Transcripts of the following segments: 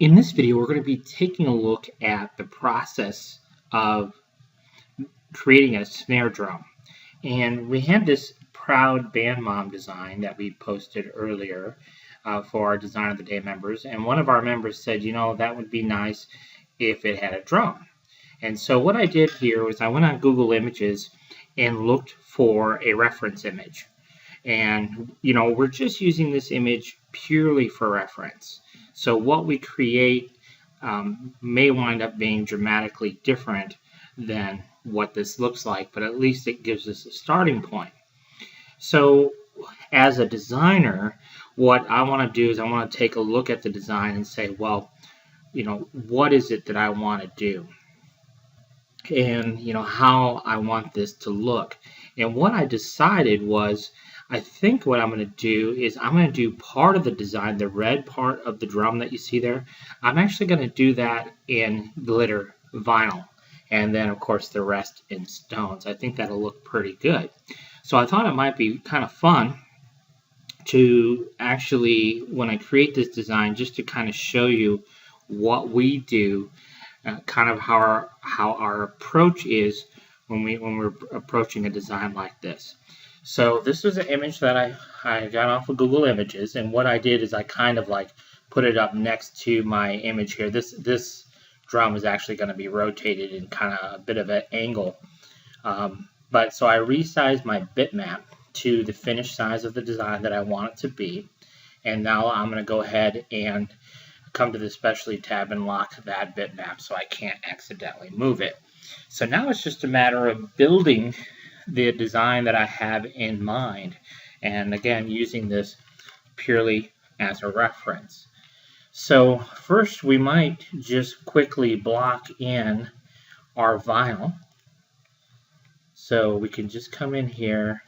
In this video, we're going to be taking a look at the process of creating a snare drum. And we had this proud band mom design that we posted earlier for our Design of the Day members. And one of our members said, you know, that would be nice if it had a drum. And so what I did here was I went on Google Images and looked for a reference image. And, you know, we're just using this image purely for reference. So what we create may wind up being dramatically different than what this looks like, but at least it gives us a starting point. So as a designer, what I want to do is I want to take a look at the design and say, well, you know, what is it that I want to do? And, you know, how I want this to look. And what I decided was, I think what I'm going to do is I'm going to do part of the design, the red part of the drum that you see there. I'm actually going to do that in glitter vinyl. And then, of course, the rest in stones. I think that'll look pretty good. So I thought it might be kind of fun to actually, when I create this design, just to kind of show you what we do, kind of how our approach is when we're approaching a design like this. So this was an image that I got off of Google Images, and what I did is I kind of like put it up next to my image here. This drum is actually going to be rotated in kind of a bit of an angle. But so I resized my bitmap to the finished size of the design that I want it to be. And now I'm going to go ahead and come to the Specialty tab and lock that bitmap so I can't accidentally move it. So now it's just a matter of building the design that I have in mind, and again using this purely as a reference. So first we might just quickly block in our vinyl. So we can just come in here,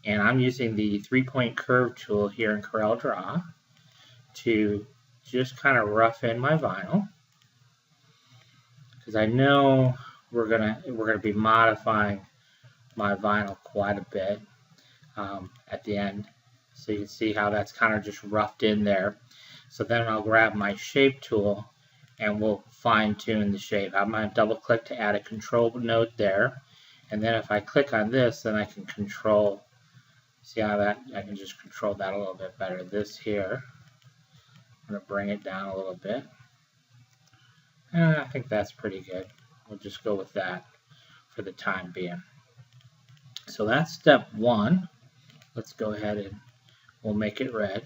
and I'm using the 3-point curve tool here in Corel Draw to just kind of rough in my vinyl, because I know we're gonna be modifying my vinyl quite a bit at the end. So you can see how that's kind of just roughed in there. So then I'll grab my shape tool and we'll fine tune the shape. I'm going to double click to add a control node there. And then if I click on this, then I can control, see how that, I can just control that a little bit better. This here, I'm going to bring it down a little bit. And I think that's pretty good. We'll just go with that for the time being. So that's step one. Let's go ahead and we'll make it red.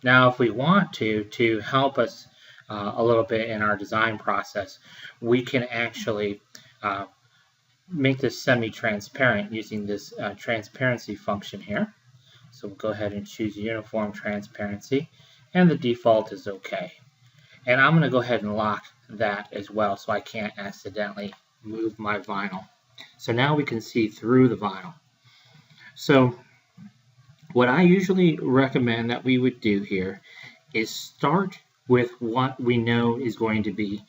Now if we want to help us a little bit in our design process, we can actually make this semi-transparent using this transparency function here. So we'll go ahead and choose uniform transparency, and the default is okay. And I'm going to go ahead and lock that as well so I can't accidentally move my vinyl. So now we can see through the vinyl. So what I usually recommend that we would do here is start with what we know is going to be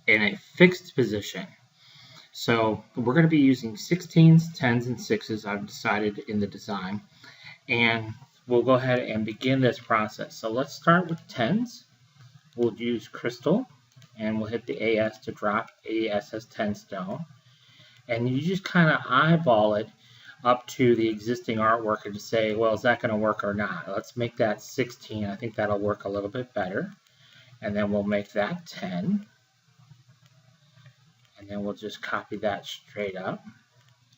in a fixed position. So we're going to be using 16s, 10s, and 6s, I've decided in the design. And we'll go ahead and begin this process. So let's start with 10s. We'll use crystal, and we'll hit the AS to drop AS as 10 stone. And you just kind of eyeball it up to the existing artwork and to say, well, is that going to work or not? Let's make that 16. I think that'll work a little bit better. And then we'll make that 10. And then we'll just copy that straight up.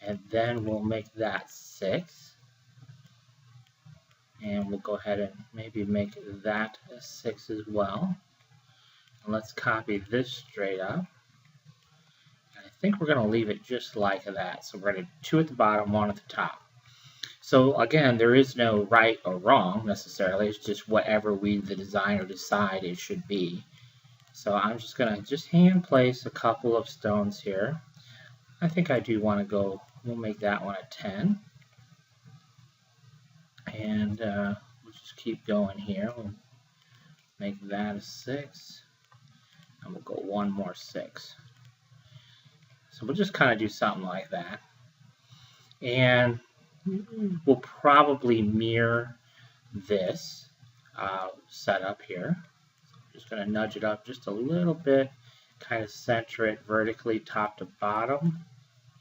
And then we'll make that 6. And we'll go ahead and maybe make that a 6 as well. And let's copy this straight up. I think we're going to leave it just like that. So we're going to 2 at the bottom, 1 at the top. So again, there is no right or wrong necessarily. It's just whatever we, the designer, decide it should be. So I'm just going to just hand place a couple of stones here. I think I do want to go, we'll make that one a 10. And we'll just keep going here. We'll make that a 6. And we'll go one more 6. So we'll just kind of do something like that. And we'll probably mirror this setup here. Just going to nudge it up just a little bit, kind of center it vertically top to bottom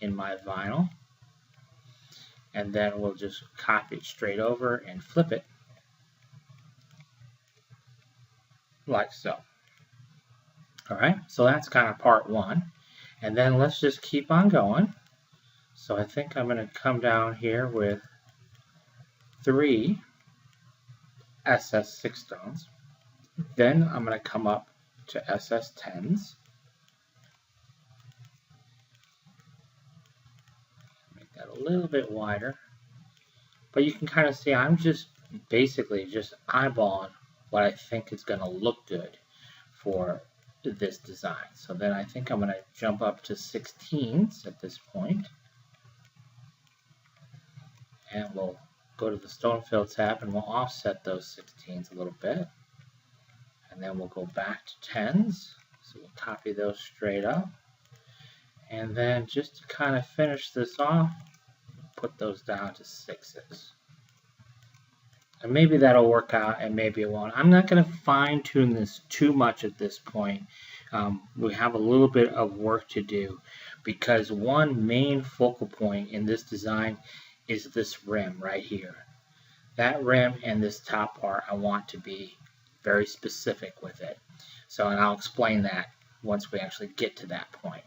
in my vinyl. And then we'll just copy it straight over and flip it like so. All right, so that's kind of part one. And then let's just keep on going. So I think I'm going to come down here with 3 SS6 stones. Then I'm going to come up to SS10s. Make that a little bit wider. But you can kind of see I'm just basically just eyeballing what I think is going to look good for this design. So then I think I'm going to jump up to 16s at this point. And we'll go to the stone fill tab and we'll offset those 16s a little bit. And then we'll go back to 10s. So we'll copy those straight up. And then just to kind of finish this off, put those down to 6s. And maybe that'll work out and maybe it won't. I'm not going to fine tune this too much at this point. We have a little bit of work to do because one main focal point in this design is this rim right here. That rim and this top part, I want to be very specific with it. So, and I'll explain that once we actually get to that point.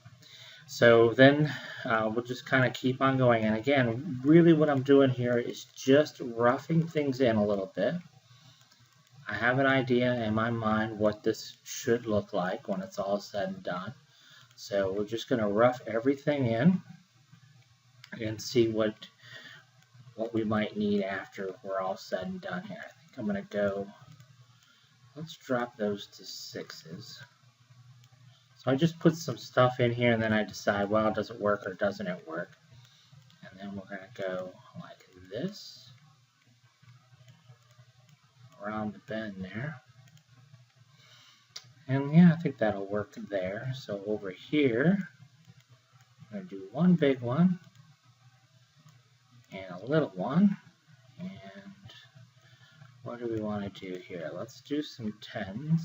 So then we'll just kind of keep on going. And again, really what I'm doing here is just roughing things in a little bit. I have an idea in my mind what this should look like when it's all said and done. So we're just going to rough everything in and see what we might need after we're all said and done here. I think I'm going to go, let's drop those to 6s. So I just put some stuff in here and then I decide, well, does it work or doesn't it work? And then we're going to go like this, around the bend there. And yeah, I think that'll work there. So over here, I'm going to do one big one and a little one. And what do we want to do here? Let's do some 10s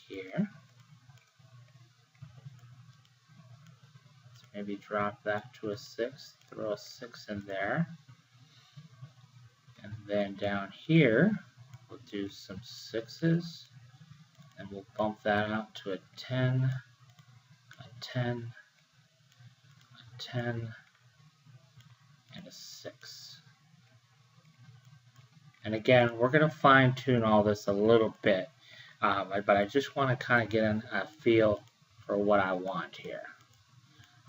here. Maybe drop that to a 6, throw a 6 in there. And then down here, we'll do some 6s, and we'll bump that out to a 10, a 10, a 10, and a 6. And again, we're going to fine tune all this a little bit, but I just want to kind of get a feel for what I want here.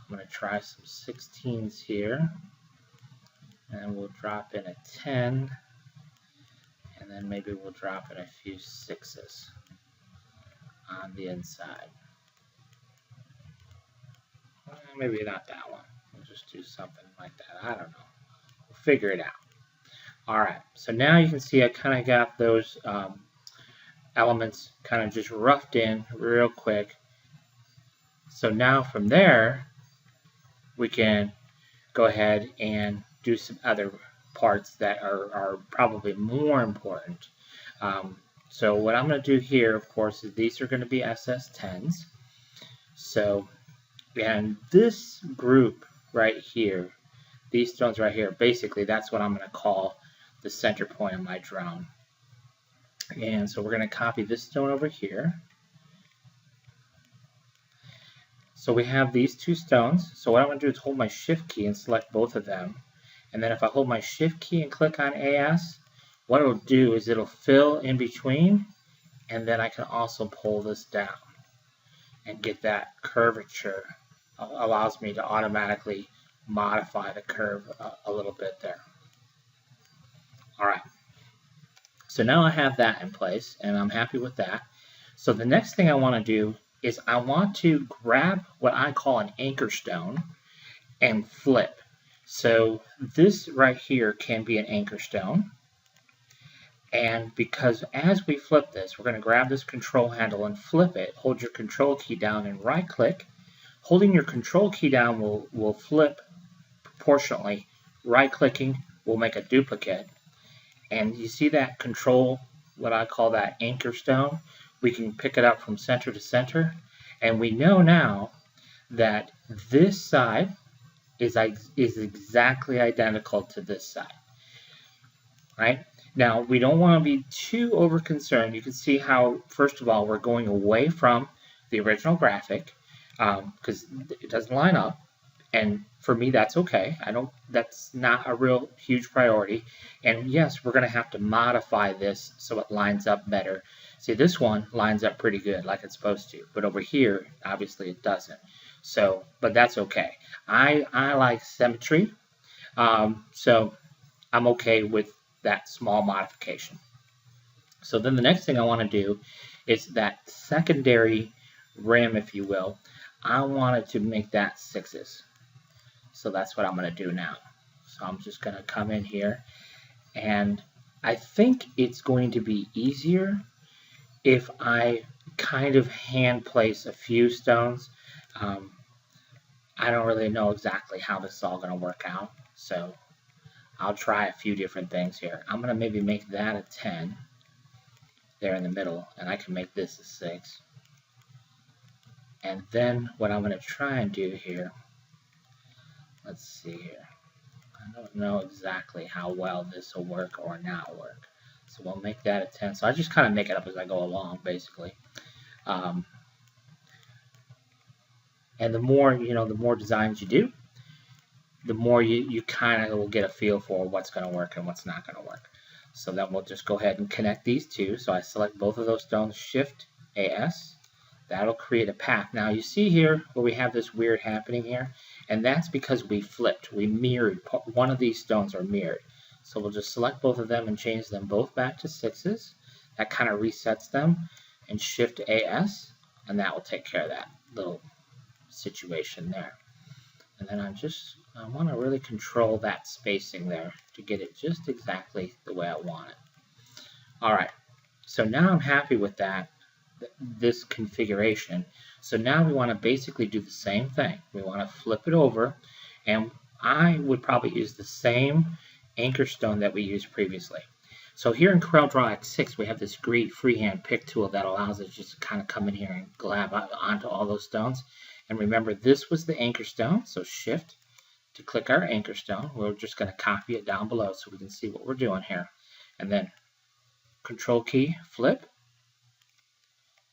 I'm going to try some 16s here, and we'll drop in a 10, and then maybe we'll drop in a few 6s on the inside. Maybe not that one. We'll just do something like that. I don't know. We'll figure it out. Alright, so now you can see I kind of got those elements kind of just roughed in real quick. So now from there, we can go ahead and do some other parts that are probably more important. So what I'm going to do here, of course, is these are going to be SS10s. So, and this group right here, these stones right here, basically that's what I'm going to call the center point of my drone. And so we're going to copy this stone over here. So we have these two stones. So what I'm going to do is hold my shift key and select both of them. And then if I hold my shift key and click on AS, what it'll do is it'll fill in between, and then I can also pull this down and get that curvature. Allows me to automatically modify the curve a little bit there. Alright, so now I have that in place and I'm happy with that. So the next thing I want to do is I want to grab what I call an anchor stone and flip. So this right here can be an anchor stone. And because as we flip this, we're going to grab this control handle and flip it. Hold your control key down and right click. Holding your control key down will flip proportionally. Right clicking will make a duplicate. And you see that control what I call that anchor stone. We can pick it up from center to center. And we know now that this side is exactly identical to this side, right? Now, we don't want to be too over concerned. You can see how, first of all, we're going away from the original graphic because it doesn't line up. And for me, that's okay. That's not a real huge priority. And yes, we're going to have to modify this so it lines up better. See, this one lines up pretty good like it's supposed to, but over here, obviously it doesn't. So, but that's okay. I like symmetry, so I'm okay with that small modification. So then the next thing I want to do is that secondary rim, if you will. I wanted to make that 6s. So that's what I'm going to do now. So I'm just going to come in here, and I think it's going to be easier if I kind of hand place a few stones. I don't really know exactly how this is all going to work out, so I'll try a few different things here. I'm going to maybe make that a 10 there in the middle, and I can make this a 6. And then what I'm going to try and do here, let's see here. I don't know exactly how well this will work or not work. So we'll make that a 10. So I just kind of make it up as I go along, basically. And the more, the more designs you do, the more you kind of will get a feel for what's going to work and what's not going to work. So then we'll just go ahead and connect these two. So I select both of those stones, Shift AS. That'll create a path. Now you see here where we have this weird happening here, and that's because we flipped. We mirrored. One of these stones are mirrored. So we'll just select both of them and change them both back to 6s. That kind of resets them, and Shift AS, and that will take care of that little situation there. And then I want to really control that spacing there to get it just exactly the way I want it. All right, so now I'm happy with that, this configuration. So now we want to basically do the same thing. We want to flip it over, and I would probably use the same anchor stone that we used previously. So here in CorelDRAW X6, we have this great freehand pick tool that allows us just to kind of come in here and grab onto all those stones. And remember, this was the anchor stone, so Shift to click our anchor stone. We're just going to copy it down below so we can see what we're doing here. And then Control key, flip.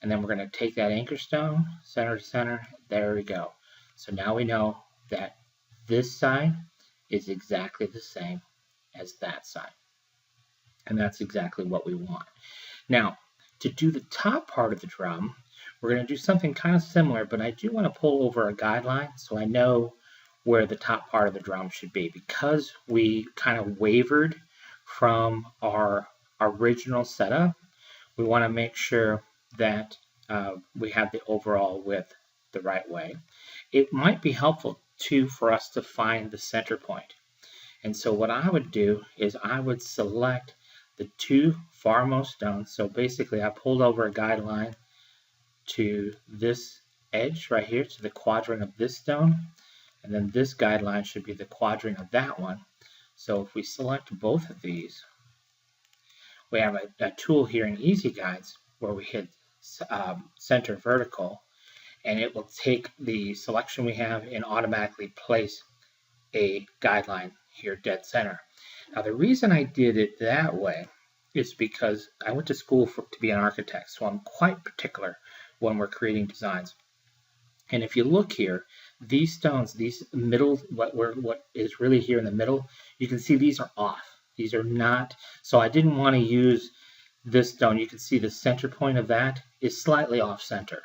And then we're going to take that anchor stone, center to center. There we go. So now we know that this side is exactly the same as that side. And that's exactly what we want. Now, to do the top part of the drum, we're going to do something kind of similar, but I do want to pull over a guideline so I know where the top part of the drum should be. Because we kind of wavered from our original setup, we want to make sure that we have the overall width the right way. It might be helpful too for us to find the center point. And so what I would do is I would select the two farmost stones. So basically I pulled over a guideline to this edge right here, to the quadrant of this stone, and then this guideline should be the quadrant of that one. So if we select both of these, we have a tool here in Easy Guides where we hit center vertical, and it will take the selection we have and automatically place a guideline here dead center. Now the reason I did it that way is because I went to school to be an architect, so I'm quite particular when we're creating designs. And if you look here, these stones, these middle, what is really here in the middle, you can see these are off. These are not, so I didn't want to use this stone. You can see the center point of that is slightly off center.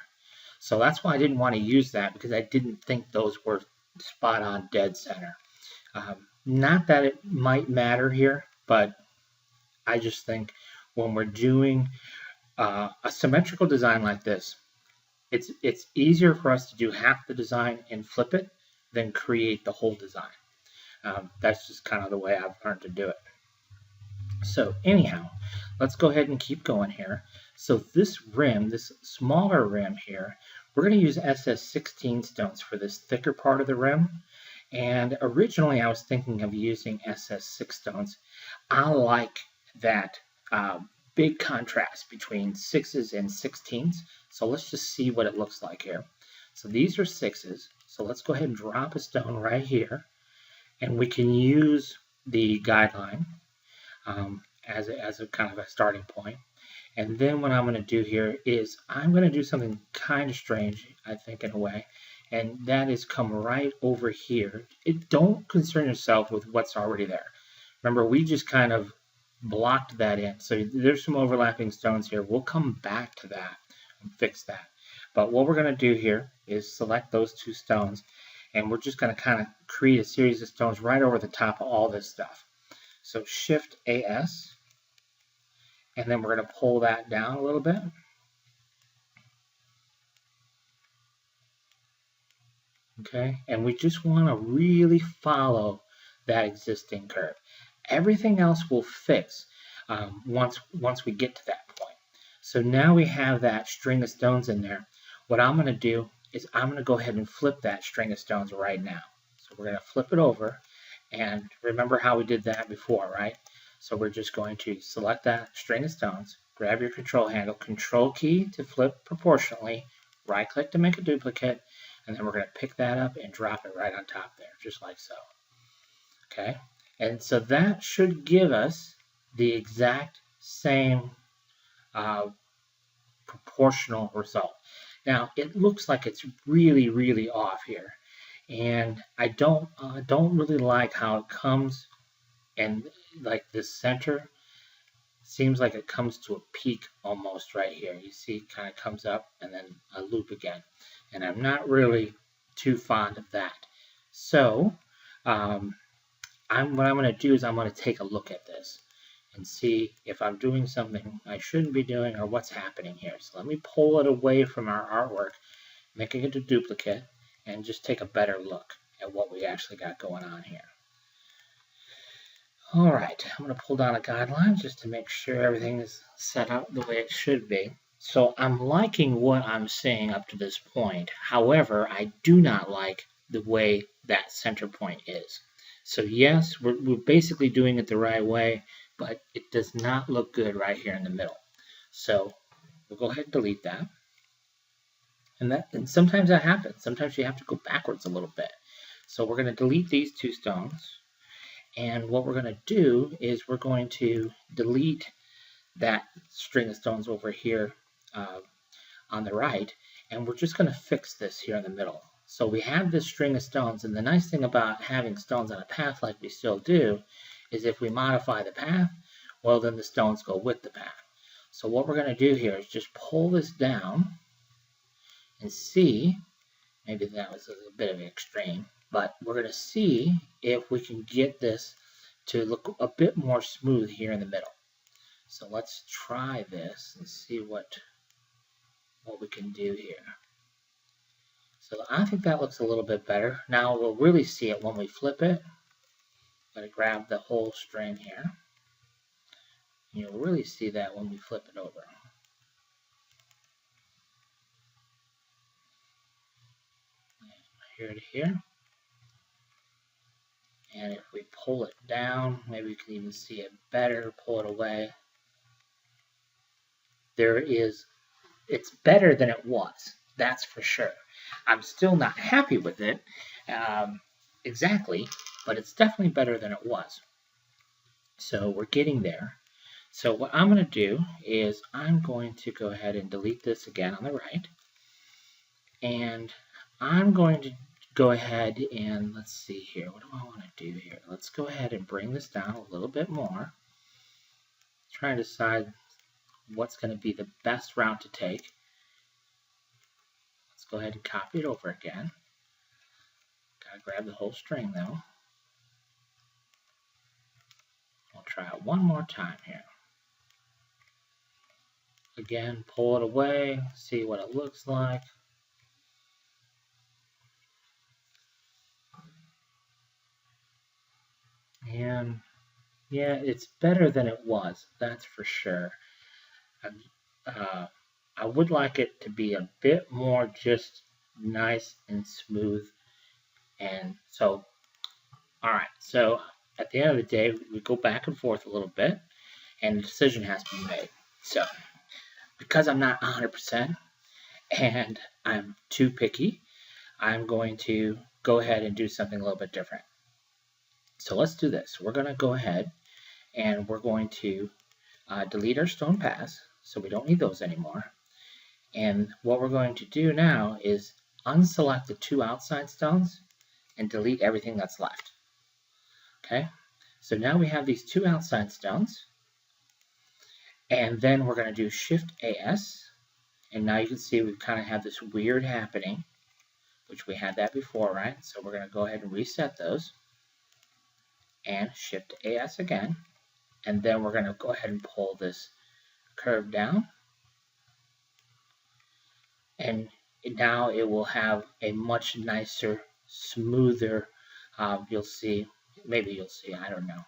So that's why I didn't want to use that, because I didn't think those were spot on dead center. Not that it might matter here, but I just think when we're doing a symmetrical design like this, it's easier for us to do half the design and flip it than create the whole design. That's just kind of the way I've learned to do it. So anyhow, let's go ahead and keep going here. So this rim, this smaller rim here, we're going to use SS16 stones for this thicker part of the rim. And originally I was thinking of using SS6 stones. I like that big contrast between 6s and 16s. So let's just see what it looks like here. So these are 6s. So let's go ahead and drop a stone right here. And we can use the guideline as a kind of a starting point. And then what I'm going to do here is I'm going to do something kind of strange, I think, in a way. And that is come right over here. Don't concern yourself with what's already there. Remember, we just kind of blocked that in. So there's some overlapping stones here. We'll come back to that and fix that. But what we're going to do here is select those two stones. And we're just going to kind of create a series of stones right over the top of all this stuff. So Shift AS. And then we're going to pull that down a little bit. Okay, and we just want to really follow that existing curve. Everything else will fix once we get to that point. So now we have that string of stones in there. What I'm going to do is I'm going to go ahead and flip that string of stones right now. So we're going to flip it over, and remember how we did that before, right? So we're just going to select that string of stones, grab your control handle, control key to flip proportionally, right click to make a duplicate, and then we're going to pick that up and drop it right on top there, just like so. Okay, and so that should give us the exact same proportional result. Now it looks like it's really, really off here, and I don't really like how it comes, and like this center seems like it comes to a peak almost right here. You see it kind of comes up and then a loop again, and I'm not really too fond of that. So what I'm going to do is I'm going to take a look at this and see if I'm doing something I shouldn't be doing or what's happening here. So let me pull it away from our artwork, making it a duplicate, and just take a better look at what we actually got going on here. All right, I'm going to pull down a guideline just to make sure everything is set up the way it should be. So I'm liking what I'm seeing up to this point. However, I do not like the way that center point is. So yes, we're basically doing it the right way, but it does not look good right here in the middle. So we'll go ahead and delete that. And sometimes that happens. Sometimes you have to go backwards a little bit. So we're going to delete these two stones. And what we're going to do is we're going to delete that string of stones over here on the right, and we're just going to fix this here in the middle. So we have this string of stones, and the nice thing about having stones on a path like we still do is if we modify the path, well, then the stones go with the path. So what we're going to do here is just pull this down and see, maybe that was a bit of an extreme, but we're going to see if we can get this to look a bit more smooth here in the middle. So let's try this and see what we can do here. So I think that looks a little bit better. Now we'll really see it when we flip it. I'm going to grab the whole string here. You'll really see that when we flip it over. Here to here. And if we pull it down, maybe we can even see it better, pull it away. It's better than it was, that's for sure. I'm still not happy with it exactly, but it's definitely better than it was. So we're getting there. So what I'm going to do is I'm going to go ahead and delete this again on the right. And I'm going to go ahead and let's see here. What do I want to do here? Let's go ahead and bring this down a little bit more. Try to decide what's going to be the best route to take. Let's go ahead and copy it over again. Gotta grab the whole string though. We'll try it one more time here. Again, pull it away, see what it looks like. And yeah, it's better than it was, that's for sure. I would like it to be a bit more just nice and smooth. And so, all right, so at the end of the day, we go back and forth a little bit, and a decision has to be made. So, because I'm not 100% and I'm too picky, I'm going to go ahead and do something a little bit different. So let's do this. We're going to go ahead and we're going to delete our stone paths, so we don't need those anymore. And what we're going to do now is unselect the two outside stones and delete everything that's left. Okay, so now we have these two outside stones, and then we're going to do Shift AS, and now you can see we kind of have this weird happening, which we had that before, right? So we're going to go ahead and reset those, and Shift AS again, and then we're going to go ahead and pull this curve down, and now it will have a much nicer, smoother, you'll see, maybe you'll see, I don't know.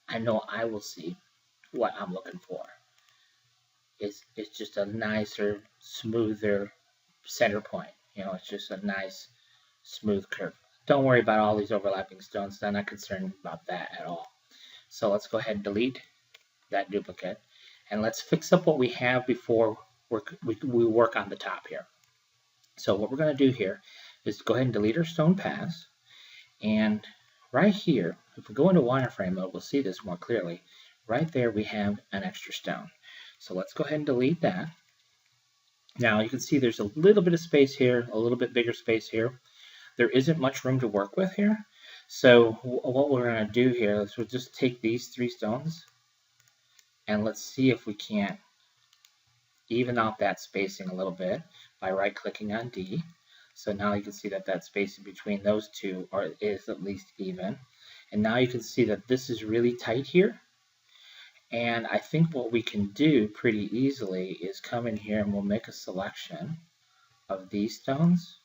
I know I will see what I'm looking for. It's just a nicer, smoother center point. You know, it's just a nice, smooth curve. Don't worry about all these overlapping stones. I'm not concerned about that at all. So let's go ahead and delete that duplicate. And let's fix up what we have before we work on the top here. So what we're going to do here is go ahead and delete our stone paths. And right here, if we go into wireframe mode, we'll see this more clearly. Right there we have an extra stone. So let's go ahead and delete that. Now you can see there's a little bit of space here, a little bit bigger space here. There isn't much room to work with here. So what we're going to do here is we'll just take these three stones and let's see if we can't even out that spacing a little bit by right-clicking on D. So now you can see that that spacing between those two is at least even. And now you can see that this is really tight here. And I think what we can do pretty easily is come in here and we'll make a selection of these stones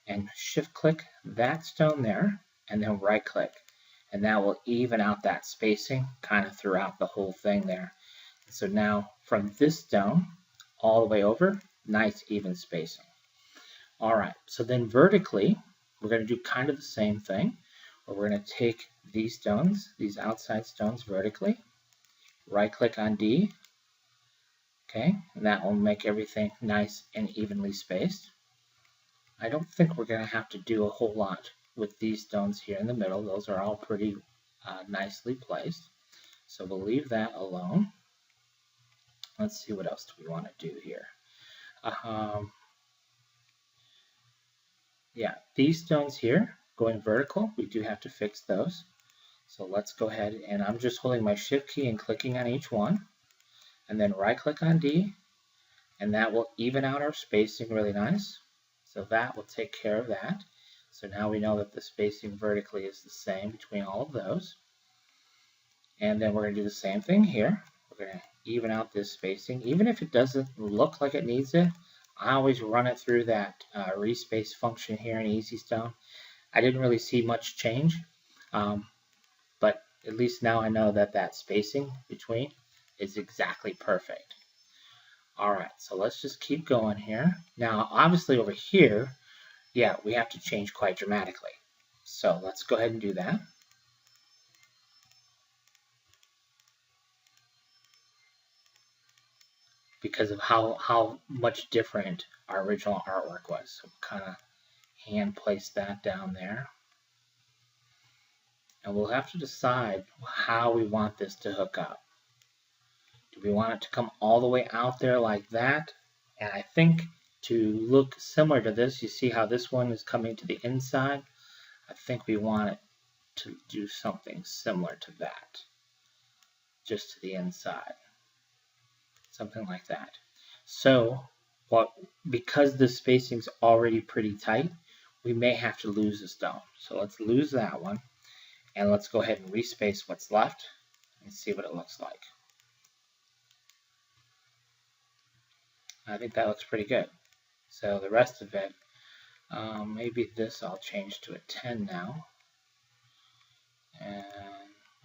and shift click that stone there and then right click. And that will even out that spacing kind of throughout the whole thing there. So now from this stone all the way over, nice even spacing. All right, so then vertically, we're going to do kind of the same thing. Where we're going to take these stones, these outside stones vertically, right click on D, okay, and that will make everything nice and evenly spaced. I don't think we're going to have to do a whole lot with these stones here in the middle. Those are all pretty nicely placed. So we'll leave that alone. Let's see what else do we want to do here. Yeah, these stones here going vertical, we do have to fix those. So let's go ahead and I'm just holding my shift key and clicking on each one and then right click on D and that will even out our spacing really nice. So that will take care of that. So now we know that the spacing vertically is the same between all of those. And then we're going to do the same thing here. We're going to even out this spacing. Even if it doesn't look like it needs it, I always run it through that respace function here in EasyStone. I didn't really see much change, but at least now I know that that spacing between is exactly perfect. All right, so let's just keep going here. Now, obviously over here, yeah, we have to change quite dramatically. So let's go ahead and do that. Because of how much different our original artwork was. So we'll kind of hand place that down there. And we'll have to decide how we want this to hook up. Do we want it to come all the way out there like that? And I think to look similar to this, you see how this one is coming to the inside? I think we want it to do something similar to that. Just to the inside. Something like that. So, because the spacing's already pretty tight, we may have to lose a stone. So let's lose that one, and let's go ahead and respace what's left and see what it looks like. I think that looks pretty good. So the rest of it, maybe this I'll change to a 10 now. And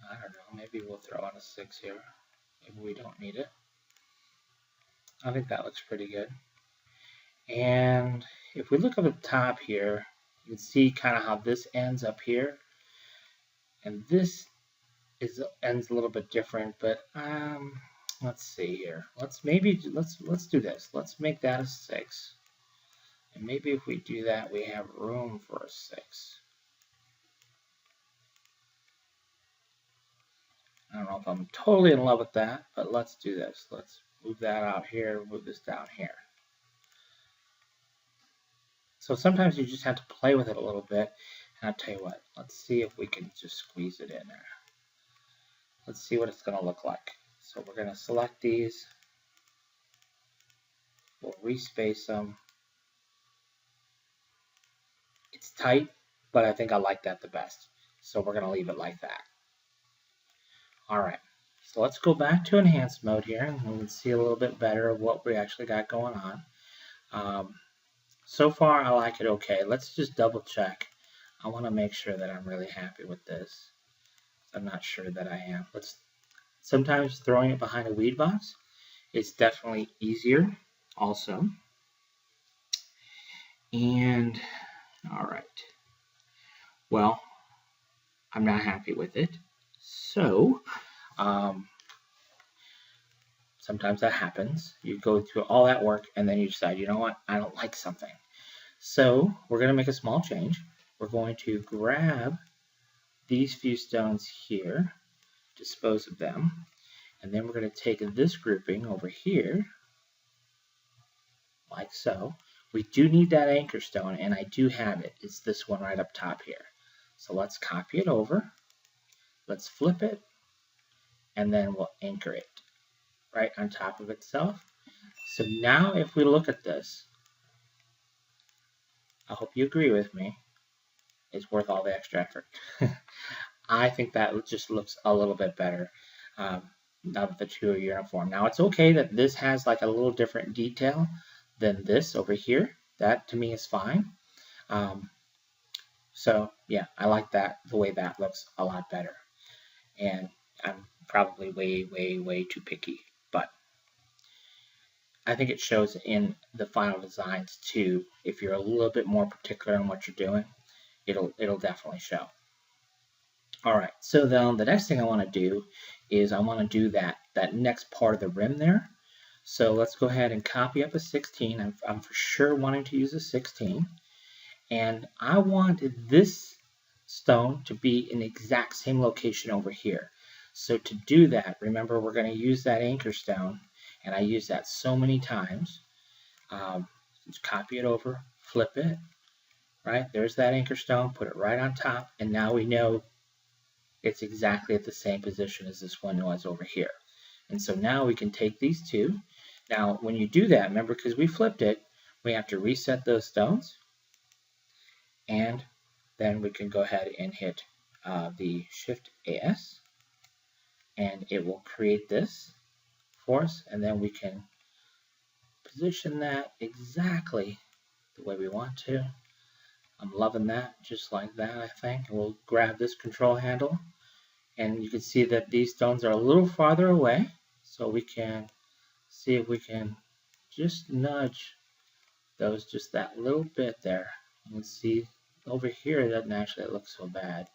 I don't know, maybe we'll throw on a 6 here. Maybe we don't need it. I think that looks pretty good. And if we look up at the top here, you can see kind of how this ends up here. And this ends a little bit different, but let's see here. Let's do this. Let's make that a 6. And maybe if we do that, we have room for a 6. I don't know if I'm totally in love with that, but let's do this. Let's move that out here, move this down here. So sometimes you just have to play with it a little bit. And I'll tell you what, let's see if we can just squeeze it in there. Let's see what it's going to look like. So we're going to select these. We'll respace them. It's tight, but I think I like that the best. So we're going to leave it like that. All right. So let's go back to enhanced mode here, and we can see a little bit better of what we actually got going on. So far, I like it okay. Let's just double check. I want to make sure that I'm really happy with this. I'm not sure that I am. Sometimes throwing it behind a weed box is definitely easier also. And, all right. Well, I'm not happy with it. So, sometimes that happens. You go through all that work and then you decide, you know what, I don't like something. So we're going to make a small change. We're going to grab these few stones here, dispose of them, and then we're going to take this grouping over here, like so. We do need that anchor stone, and I do have it. It's this one right up top here. So let's copy it over. Let's flip it, and then we'll anchor it right on top of itself. So now if we look at this, I hope you agree with me, it's worth all the extra effort. I think that just looks a little bit better now that the two are uniform. Now it's okay that this has like a little different detail than this over here. That to me is fine. So yeah, I like that, the way that looks a lot better. And I'm probably way too picky, but I think it shows in the final designs too. If you're a little bit more particular in what you're doing, it'll definitely show. All right, so then the next thing I want to do is I want to do that next part of the rim there. So let's go ahead and copy up a 16. I'm for sure wanting to use a 16. And I want this stone to be in the exact same location over here. So to do that, remember we're going to use that anchor stone, and I use that so many times. Just copy it over, flip it, right? There's that anchor stone, put it right on top, and now we know it's exactly at the same position as this one was over here. And so now we can take these two. Now, when you do that, remember, because we flipped it, we have to reset those stones. And then we can go ahead and hit the Shift AS. And it will create this for us. And then we can position that exactly the way we want to. I'm loving that, just like that, I think. We'll grab this control handle. And you can see that these stones are a little farther away, so we can see if we can just nudge those just that little bit there. You can see over here it doesn't actually look so bad,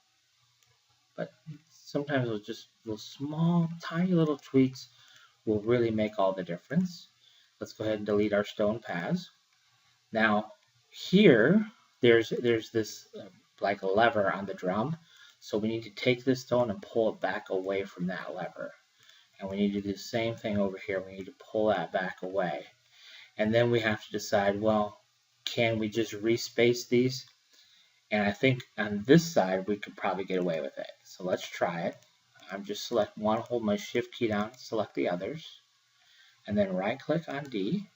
but sometimes with just those small, tiny little tweaks will really make all the difference. Let's go ahead and delete our stone paths. Now here, there's this like a lever on the drum. So we need to take this stone and pull it back away from that lever. And we need to do the same thing over here. We need to pull that back away. And then we have to decide, well, can we just respace these? And I think on this side, we could probably get away with it. So let's try it. I'm just select one, hold my shift key down, select the others. And then right click on D.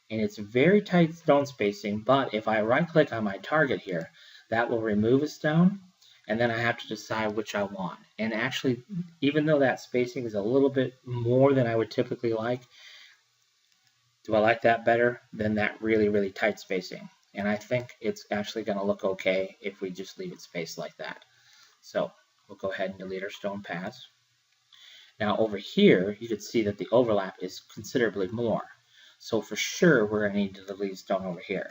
And it's very tight stone spacing, but if I right click on my target here, that will remove a stone, and then I have to decide which I want. And actually, even though that spacing is a little bit more than I would typically like, do I like that better than that really tight spacing? And I think it's actually going to look okay if we just leave it spaced like that. So we'll go ahead and delete our stone paths. Now over here, you can see that the overlap is considerably more. So for sure, we're going to need to delete stone over here.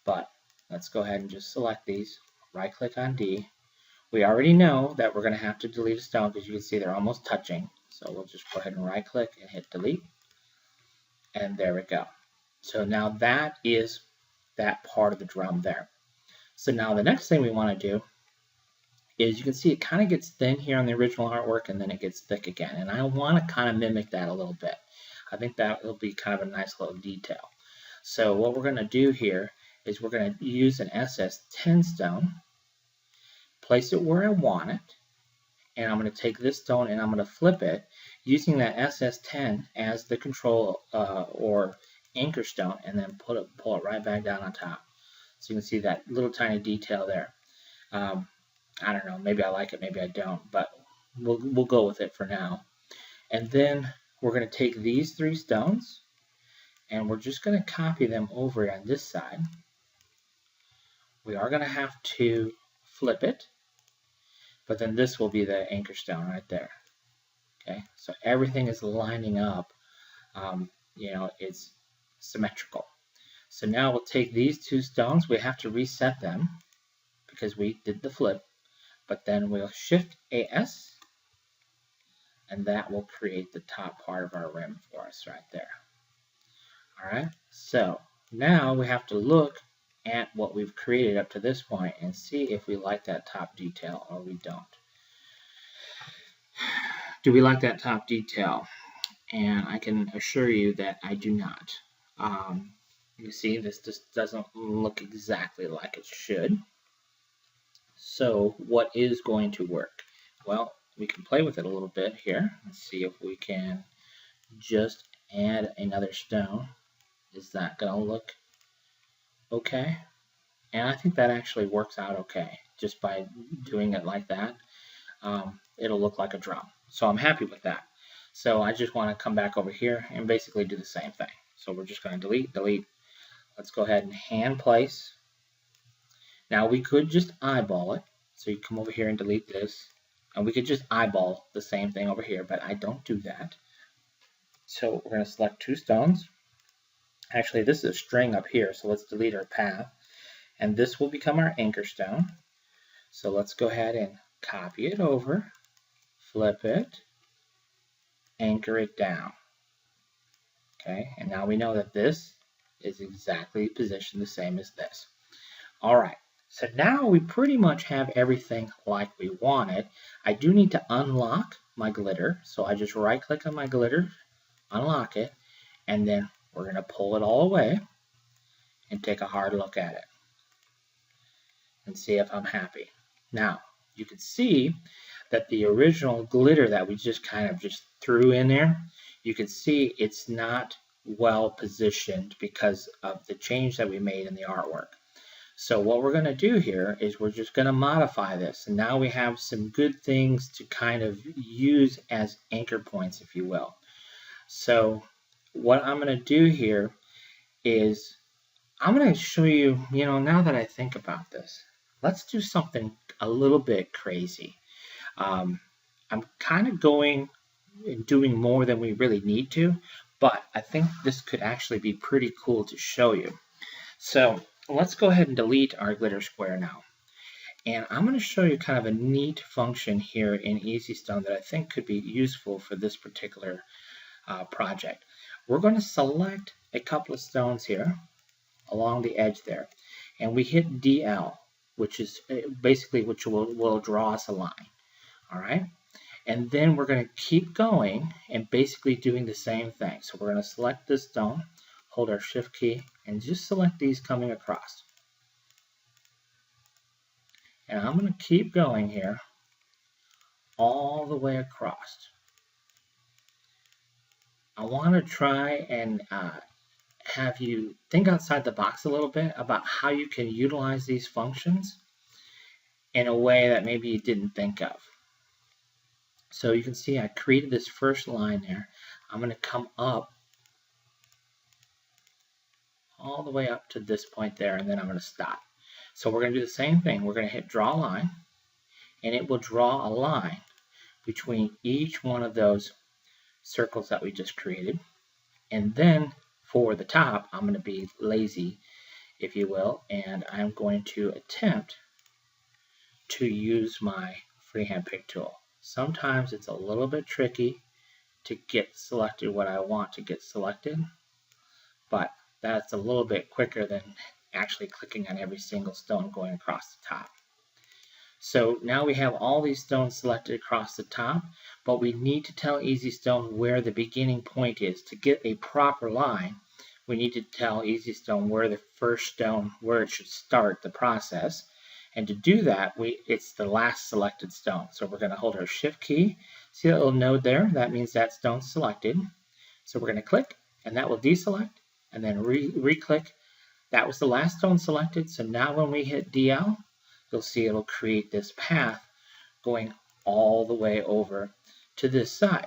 But let's go ahead and just select these, right click on D. We already know that we're going to have to delete a stone because you can see they're almost touching. So we'll just go ahead and right click and hit delete. And there we go. So now that is that part of the drum there. So now the next thing we want to do is you can see it kind of gets thin here on the original artwork and then it gets thick again. And I want to kind of mimic that a little bit. I think that will be kind of a nice little detail. So what we're going to do here is we're going to use an SS10 stone, place it where I want it, and I'm going to take this stone and I'm going to flip it using that SS10 as the control or anchor stone, and then pull it right back down on top. So you can see that little tiny detail there. I don't know, maybe I like it, maybe I don't, but we'll go with it for now. And then we're going to take these 3 stones and we're just going to copy them over on this side. We are going to have to flip it, but then this will be the anchor stone right there. Okay, so everything is lining up, you know, it's symmetrical. So now we'll take these 2 stones, we have to reset them because we did the flip, but then we'll shift AS and that will create the top part of our rim for us right there. Alright, so now we have to look at what we've created up to this point and see if we like that top detail or we don't. Do we like that top detail? And I can assure you that I do not. You see, this just doesn't look exactly like it should. So what is going to work? Well, we can play with it a little bit here and see if we can just add another stone. Is that going to look okay? And I think that actually works out okay. Just by doing it like that, it'll look like a drum. So I'm happy with that. So I just want to come back over here and basically do the same thing. So we're just going to delete, delete. Let's go ahead and hand place. Now we could just eyeball it. So you come over here and delete this. And we could just eyeball the same thing over here, but I don't do that. So we're going to select 2 stones. Actually, this is a string up here, so let's delete our path. And this will become our anchor stone. So let's go ahead and copy it over, flip it, anchor it down. Okay, and now we know that this is exactly positioned the same as this. Alright, so now we pretty much have everything like we want it. I do need to unlock my glitter, so I just right click on my glitter, unlock it, and then we're going to pull it all away and take a hard look at it and see if I'm happy. Now, you can see that the original glitter that we just kind of just threw in there, you can see it's not well positioned because of the change that we made in the artwork. So what we're going to do here is we're just going to modify this. And now we have some good things to kind of use as anchor points, if you will. So what I'm going to do here is I'm going to show you, now that I think about this, let's do something a little bit crazy. I'm kind of going and doing more than we really need to, but I think this could actually be pretty cool to show you. So let's go ahead and delete our glitter square now. And I'm going to show you kind of a neat function here in EasyStone that I think could be useful for this particular project. We're going to select a couple of stones here along the edge there, and we hit DL, which is basically which will draw us a line. All right, and then we're going to keep going and basically doing the same thing. So we're going to select this stone, hold our shift key, and just select these coming across. And I'm going to keep going here all the way across. I want to try and have you think outside the box a little bit about how you can utilize these functions in a way that maybe you didn't think of. So you can see I created this first line there. I'm going to come up all the way up to this point there, and then I'm going to stop. So we're going to do the same thing. We're going to hit draw line, and it will draw a line between each one of those circles that we just created. And then for the top, I'm going to be lazy, if you will, and I'm going to attempt to use my freehand pick tool. Sometimes it's a little bit tricky, to get selected what I want to get selected, but that's a little bit quicker than actually clicking on every single stone going across the top. So now we have all these stones selected across the top, but we need to tell EasyStone where the beginning point is. To get a proper line, we need to tell EasyStone where the first stone, where it should start the process. And to do that, it's the last selected stone. So we're going to hold our Shift key. See that little node there? That means that stone's selected. So we're going to click, and that will deselect, and then re-click. That was the last stone selected. So now when we hit DL, you'll see it'll create this path going all the way over to this side.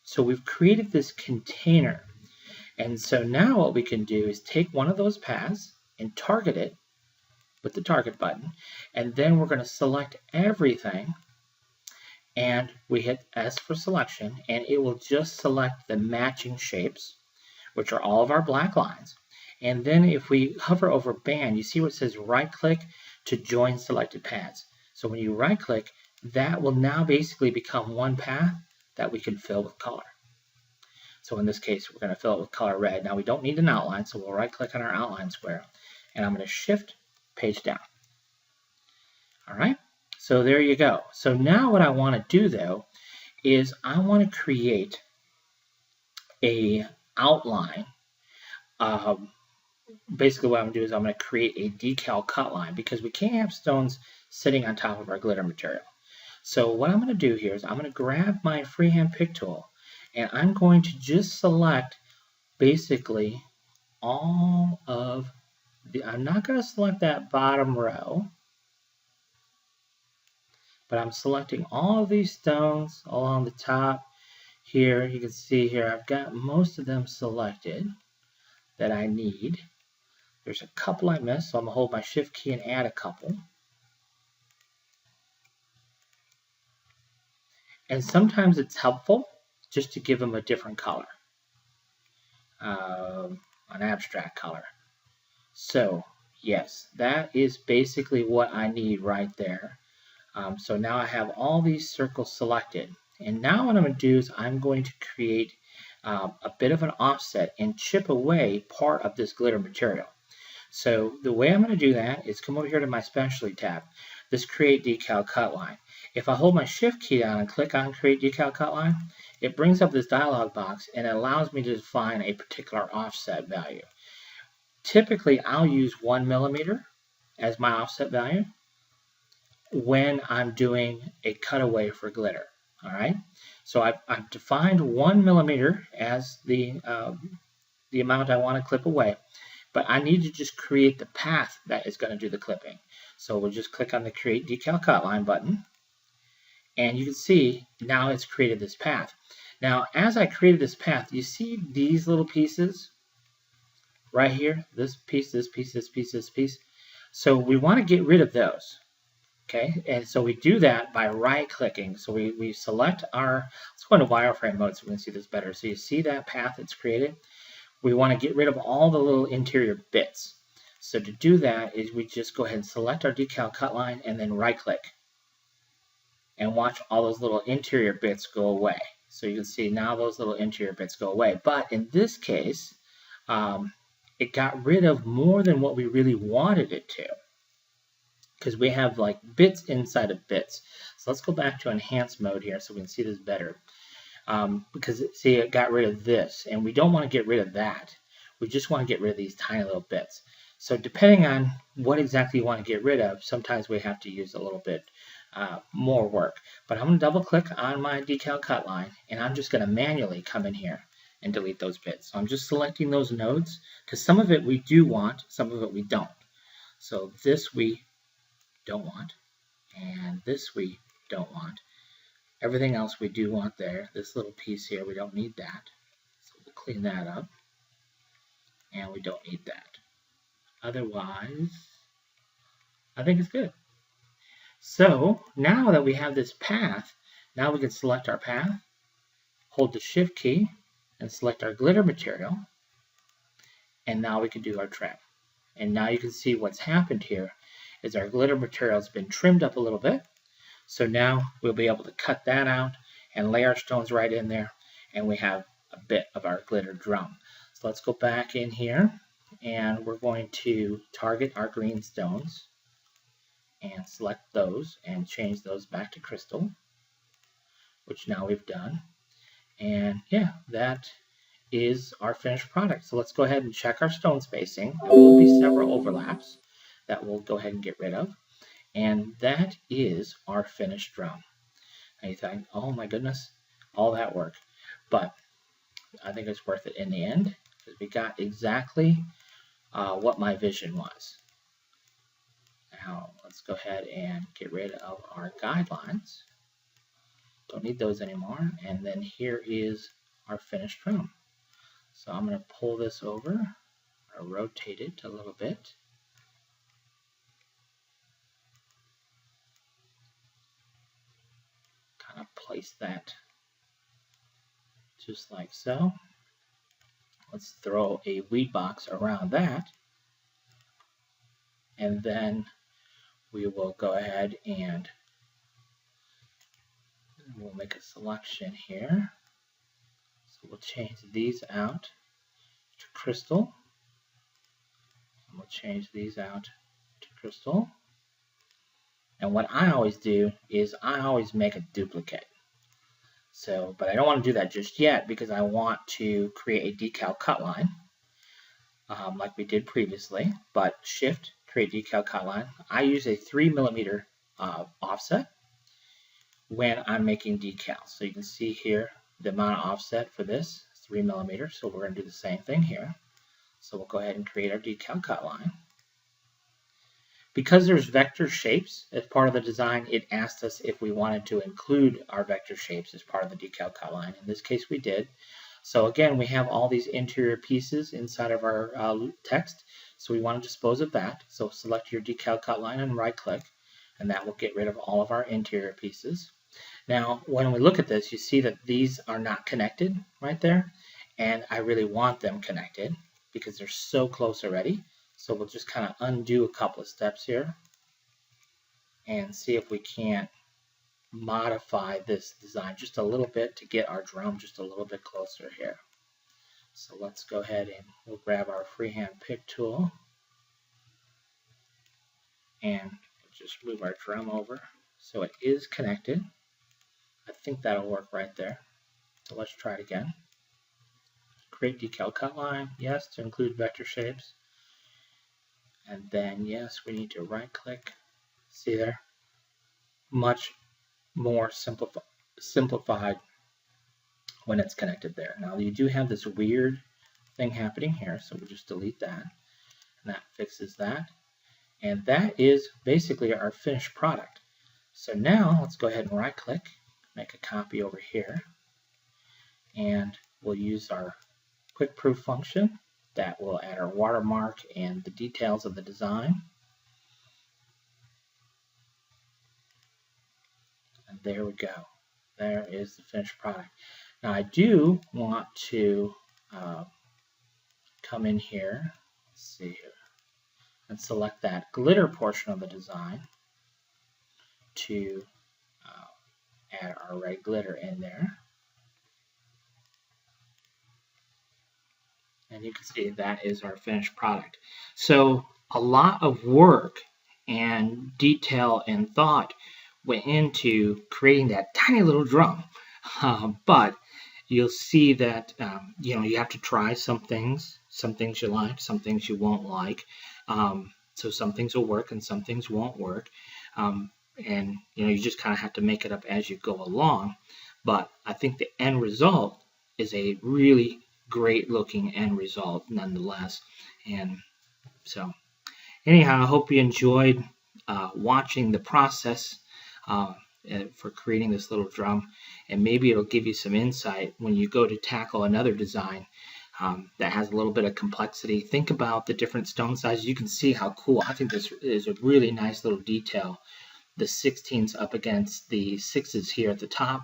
So we've created this container. And so now what we can do is take one of those paths and target it with the target button. And then we're going to select everything. And we hit S for selection. And it will just select the matching shapes, which are all of our black lines. And then if we hover over band, you see where it says right click to join selected paths. So when you right click, that will now basically become one path that we can fill with color. So in this case, we're going to fill it with color red. Now we don't need an outline, so we'll right click on our outline square, and I'm going to shift page down. All right, so there you go. So now what I want to do though is I want to create a outline. Basically what I'm going to do is I'm going to create a decal cut line, because we can't have stones sitting on top of our glitter material. So what I'm going to do here is I'm going to grab my freehand pick tool, and I'm going to just select basically all of the, I'm not going to select that bottom row, but I'm selecting all of these stones along the top here. You can see here I've got most of them selected that I need. There's a couple I missed, so I'm going to hold my Shift key and add a couple. And sometimes it's helpful just to give them a different color, an abstract color. So yes, that is basically what I need right there. So now I have all these circles selected. And now what I'm going to do is I'm going to create a bit of an offset and chip away part of this glitter material. So the way I'm going to do that is come over here to my Specialty tab, this Create Decal Cut Line. If I hold my Shift key down and click on Create Decal Cut Line, it brings up this dialog box and it allows me to define a particular offset value. Typically, I'll use 1 millimeter as my offset value when I'm doing a cutaway for glitter. All right, so I've defined 1 millimeter as the amount I want to clip away, but I need to just create the path that is going to do the clipping. So we'll just click on the Create Decal Cut Line button, and you can see now it's created this path. Now, as I created this path, you see these little pieces right here, this piece, this piece, this piece, this piece. So we want to get rid of those. Okay, and so we do that by right-clicking. So we select our, let's go into wireframe mode so we can see this better. So you see that path that's created? We want to get rid of all the little interior bits. So to do that is we just go ahead and select our decal cut line and then right-click. And watch all those little interior bits go away. So you can see now those little interior bits go away. But in this case, it got rid of more than what we really wanted it to, because we have like bits inside of bits. So let's go back to enhance mode here so we can see this better. Because see, it got rid of this, and we don't want to get rid of that. We just want to get rid of these tiny little bits. So depending on what exactly you want to get rid of, sometimes we have to use a little bit more work. But I'm going to double click on my decal cut line, and I'm just going to manually come in here and delete those bits. So I'm just selecting those nodes, because some of it we do want, some of it we don't. So this we don't want, and this we don't want. Everything else we do want there. This little piece here, we don't need that. So we'll clean that up, and we don't need that. Otherwise, I think it's good. So now that we have this path, now we can select our path, hold the Shift key, and select our glitter material, and now we can do our trim. And now you can see what's happened here is our glitter material has been trimmed up a little bit. So now we'll be able to cut that out and lay our stones right in there. and we have a bit of our glitter drum. So let's go back in here, and we're going to target our green stones and select those and change those back to crystal, which now we've done. And yeah, that is our finished product. So let's go ahead and check our stone spacing. There will be several overlaps that we'll go ahead and get rid of. And that is our finished drum. And you think, oh my goodness, all that work. But I think it's worth it in the end, because we got exactly what my vision was. Now let's go ahead and get rid of our guidelines. Don't need those anymore. And then here is our finished drum. So I'm going to pull this over, or rotate it a little bit. Kind of place that just like so. Let's throw a weed box around that. And then we will go ahead and we'll make a selection here. So we'll change these out to crystal. And we'll change these out to crystal. And what I always do is I always make a duplicate. So, but I don't want to do that just yet, because I want to create a decal cut line like we did previously. But Shift, create decal cut line. I use a 3mm offset when I'm making decals. So you can see here the amount of offset for this is 3mm. So we're going to do the same thing here. So we'll go ahead and create our decal cut line. Because there's vector shapes as part of the design, it asked us if we wanted to include our vector shapes as part of the decal cut line. In this case, we did. So again, we have all these interior pieces inside of our text. So we want to dispose of that. So select your decal cut line and right-click, and that will get rid of all of our interior pieces. Now, when we look at this, you see that these are not connected right there, and I really want them connected because they're so close already. So we'll just kind of undo a couple of steps here and see if we can't modify this design just a little bit to get our drum just a little bit closer here. So let's go ahead and we'll grab our freehand pick tool and just move our drum over so it is connected. I think that'll work right there. So let's try it again. Create decal cut line, yes, to include vector shapes. And then, yes, we need to right-click. See there? Much more simplified when it's connected there. Now, you do have this weird thing happening here, so we'll just delete that. And that fixes that. And that is basically our finished product. So now, let's go ahead and right-click, make a copy over here. And we'll use our quick proof function. That will add our watermark and the details of the design. And there we go. There is the finished product. Now I do want to come in here, let's see here, and select that glitter portion of the design to add our red glitter in there. And you can see that is our finished product. So a lot of work and detail and thought went into creating that tiny little drum. But you'll see that you have to try some things you like, some things you won't like. So some things will work and some things won't work. And you just kind of have to make it up as you go along. But I think the end result is a really great looking end result nonetheless. And so anyhow, I hope you enjoyed watching the process for creating this little drum, and maybe it'll give you some insight when you go to tackle another design that has a little bit of complexity. Think about the different stone sizes. You can see how cool. I think this is a really nice little detail. The 16s up against the 6s here at the top,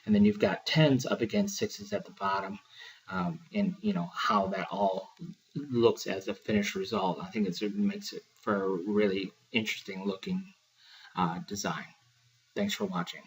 and then you've got 10s up against 6s at the bottom. And how that all looks as a finished result. I think it makes it for a really interesting looking design. Thanks for watching.